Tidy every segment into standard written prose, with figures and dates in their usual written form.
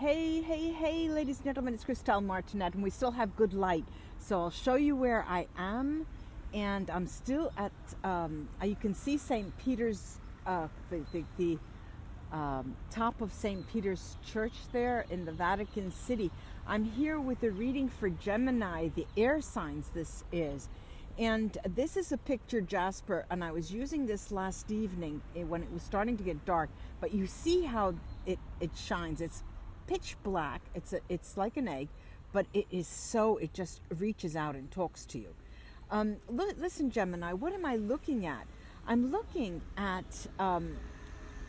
Hey, ladies and gentlemen, it's Christelle Martinette, and we still have good light. So I'll show you where I am, and I'm still at, you can see St. Peter's, the top of St. Peter's Church there in the Vatican City. I'm here with a reading for Gemini, the air signs this is. And this is a picture, Jasper, and I was using this last evening when it was starting to get dark, but you see how it shines. It's pitch black. It's like an egg, but it just reaches out and talks to you. Listen, Gemini, what am I looking at? I'm looking at, and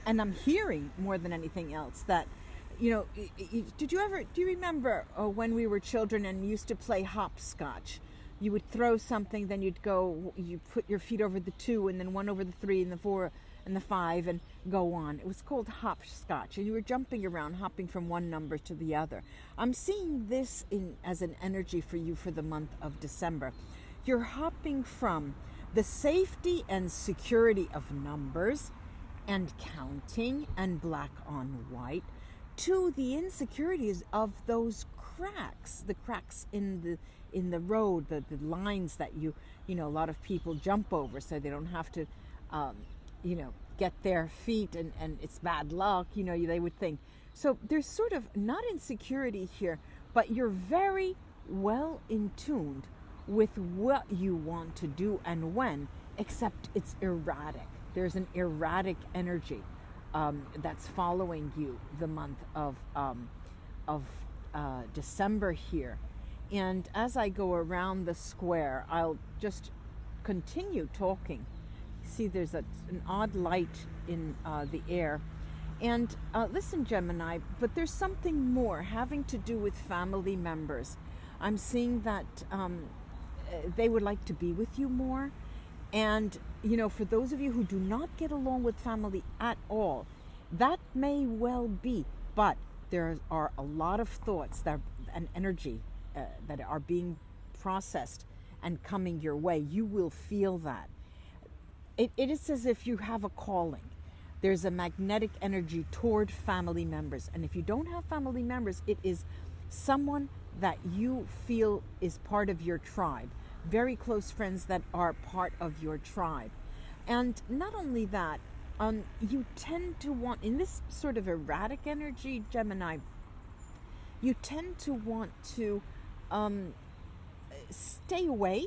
I'm hearing more than anything else that, do you remember when we were children and used to play hopscotch? You would throw something, then you put your feet over the 2 and then 1 over the 3 and the 4 and the 5 and go on. It was called hopscotch, and you were jumping around, hopping from one number to the other. I'm seeing this as an energy for you for the month of December. You're hopping from the safety and security of numbers and counting and black on white to the insecurities of those cracks, the cracks in the road, the lines that a lot of people jump over so they don't have to, get their feet and it's bad luck, they would think. So there's sort of not insecurity here, but you're very well in tuned with what you want to do and when, except it's erratic. There's an erratic energy that's following you the month of December here. And as I go around the square, I'll just continue talking. See, there's an odd light in the air. And listen, Gemini, but there's something more having to do with family members. I'm seeing that they would like to be with you more. And, for those of you who do not get along with family at all, that may well be, but there are a lot of thoughts and energy that are being processed and coming your way. You will feel that. It is as if you have a calling. There's a magnetic energy toward family members. And if you don't have family members, it is someone that you feel is part of your tribe. Very close friends that are part of your tribe. And not only that, you tend to want, in this sort of erratic energy, Gemini, you tend to want to stay away,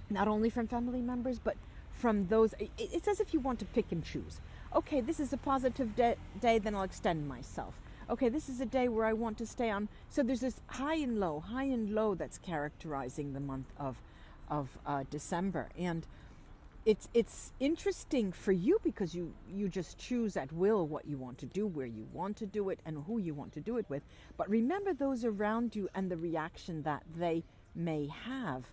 not only from family members, but from those. It's as if you want to pick and choose. Okay, this is a positive day, then I'll extend myself. Okay, this is a day where I want to stay on. So there's this high and low that's characterizing the month of December. And it's interesting for you because you just choose at will what you want to do, where you want to do it, and who you want to do it with. But remember those around you and the reaction that they may have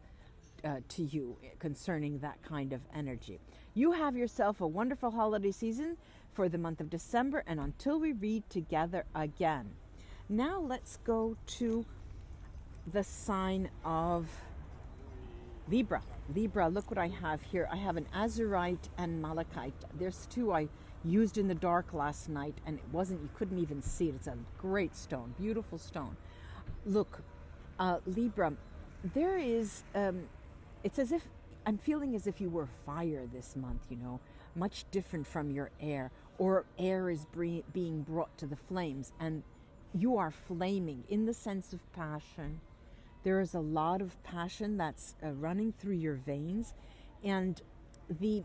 to you concerning that kind of energy. You have yourself a wonderful holiday season for the month of December, and until we read together again. Now let's go to the sign of Libra. Libra, look what I have here. I have an azurite and malachite. There's 2 I used in the dark last night, and you couldn't even see it. It's a great stone, beautiful stone. Look, Libra, there is, it's as if, I'm feeling as if you were fire this month, much different from your air, or air is being brought to the flames, and you are flaming in the sense of passion. There is a lot of passion that's running through your veins, and the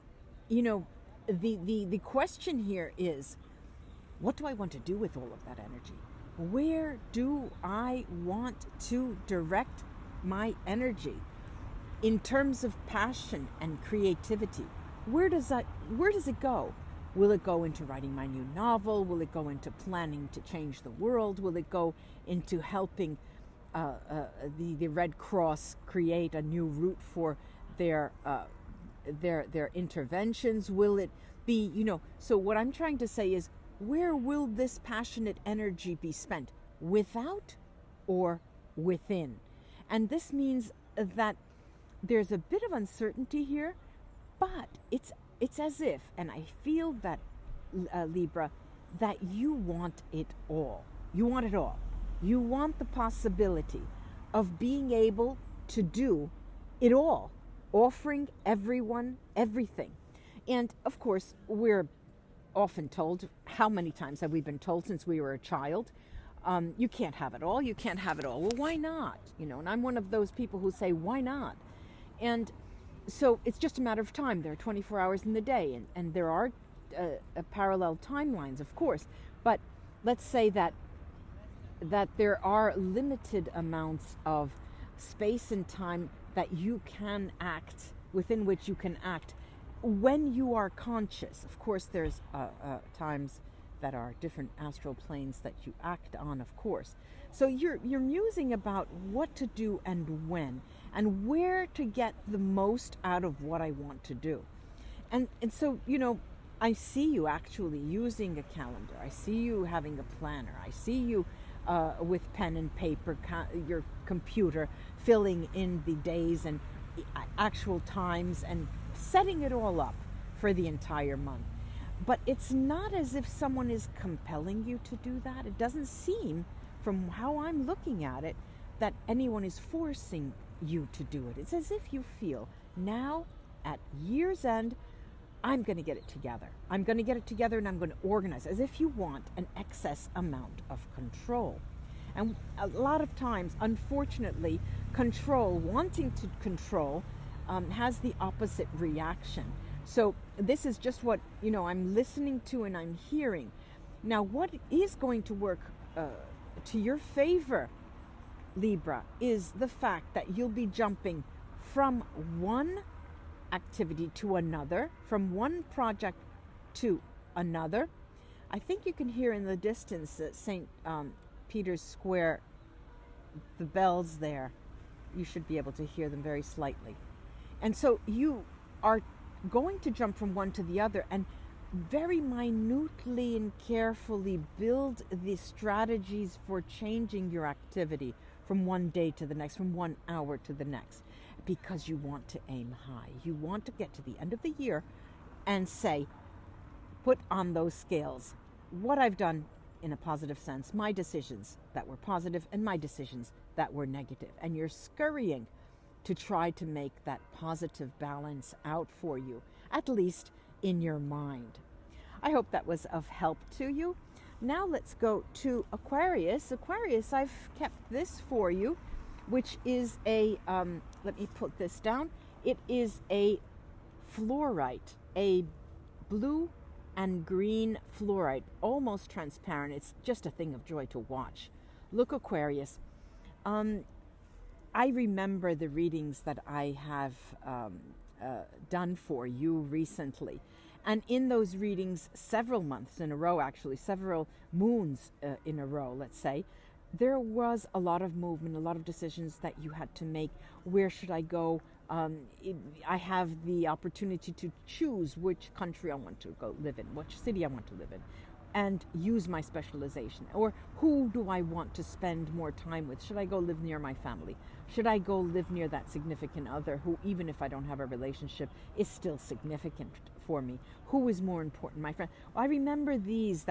question here is, what do I want to do with all of that energy? Where do I want to direct my energy in terms of passion and creativity? Where does it go? Will it go into writing my new novel? Will it go into planning to change the world? Will it go into helping the Red Cross create a new route for their interventions? Will it be, so what I'm trying to say is, where will this passionate energy be spent? Without or within? And this means that there's a bit of uncertainty here, but it's as if, and I feel that, Libra, that you want it all. You want it all. You want the possibility of being able to do it all, offering everyone everything. And of course, we're often told, how many times have we been told since we were a child, you can't have it all, you can't have it all. Well, why not? And I'm one of those people who say, why not? And so it's just a matter of time. There are 24 hours in the day, and there are parallel timelines, of course. But let's say that there are limited amounts of space and time that you can act, within which you can act when you are conscious. Of course, there's times that are different astral planes that you act on, of course. So you're musing about what to do and when, and where to get the most out of what I want to do. And so, I see you actually using a calendar. I see you having a planner. I see you with pen and paper, your computer, filling in the days and actual times and setting it all up for the entire month. But it's not as if someone is compelling you to do that. It doesn't seem, from how I'm looking at it, that anyone is forcing you to do it. It's as if you feel, now at year's end, I'm going to get it together. I'm going to get it together and I'm going to organize, as if you want an excess amount of control. And a lot of times, unfortunately, wanting to control, has the opposite reaction. So this is just what, I'm listening to and I'm hearing. Now, what is going to work to your favor, Libra, is the fact that you'll be jumping from one activity to another, from one project to another. I think you can hear in the distance at St. Peter's Square, the bells there. You should be able to hear them very slightly. And so you are going to jump from one to the other and very minutely and carefully build the strategies for changing your activity from one day to the next, from 1 hour to the next, because you want to aim high. You want to get to the end of the year and say, put on those scales what I've done in a positive sense, my decisions that were positive and my decisions that were negative. And you're scurrying to try to make that positive balance out for you, at least in your mind. I hope that was of help to you. Now let's go to Aquarius. Aquarius, I've kept this for you, which is a, let me put this down. It is a fluorite, a blue and green fluorite, almost transparent. It's just a thing of joy to watch. Look, Aquarius, I remember the readings that I have done for you recently. And in those readings, several months in a row, actually, several moons in a row, let's say, there was a lot of movement, a lot of decisions that you had to make. Where should I go? I have the opportunity to choose which country I want to go live in, which city I want to live in, and use my specialization. Or who do I want to spend more time with? Should I go live near my family? Should I go live near that significant other who, even if I don't have a relationship, is still significant for me? Who is more important, my friend? I remember these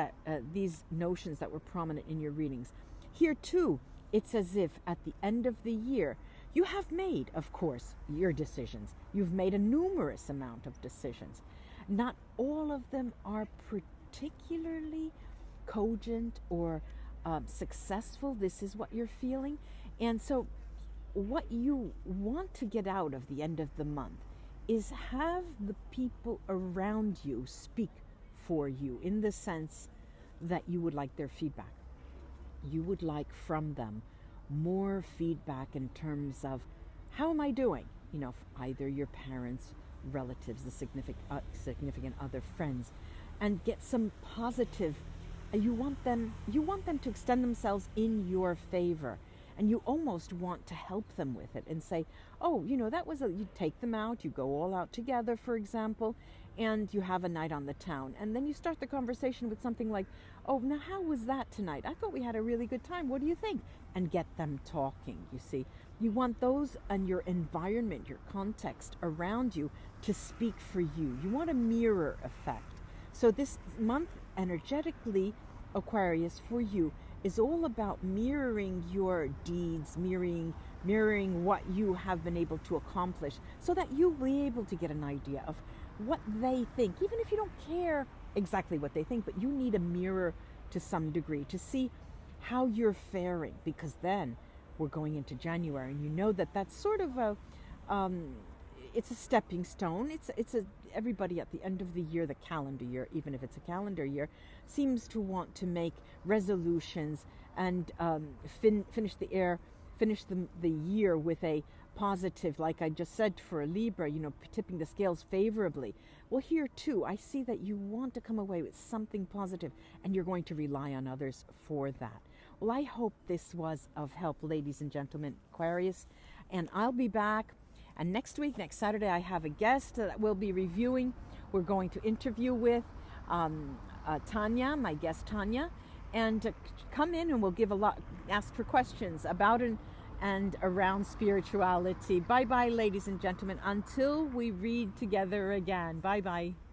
notions that were prominent in your readings. Here too, it's as if at the end of the year, you have made, of course, your decisions. You've made a numerous amount of decisions. Not all of them are particularly cogent or successful. This is what you're feeling. And so what you want to get out of the end of the month is have the people around you speak for you, in the sense that you would like their feedback. You would like from them more feedback in terms of, how am I doing? Either your parents, relatives, the significant other, friends, and get some positive. You want them to extend themselves in your favor, and you almost want to help them with it and say, oh, you take them out, you go all out together, for example, and you have a night on the town, and then you start the conversation with something like, oh, now how was that tonight? I thought we had a really good time. What do you think? And get them talking, you see. You want those and your environment, your context around you to speak for you. You want a mirror effect. So this month, energetically, Aquarius, for you, is all about mirroring your deeds, mirroring what you have been able to accomplish, so that you'll be able to get an idea of what they think, even if you don't care exactly what they think, but you need a mirror to some degree to see how you're faring, because then we're going into January, and you know that that's sort of a it's a stepping stone. It's a everybody at the end of the year, the calendar year, even if it's a calendar year, seems to want to make resolutions and finish the year with a positive, like I just said for a Libra, tipping the scales favorably. Well, here too, I see that you want to come away with something positive, and you're going to rely on others for that. Well, I hope this was of help, ladies and gentlemen, Aquarius, and I'll be back. And next week, next Saturday, I have a guest that we'll be reviewing. We're going to interview with Tanya, my guest Tanya, and come in and we'll ask for questions about and around spirituality. Bye-bye, ladies and gentlemen, until we read together again. Bye-bye.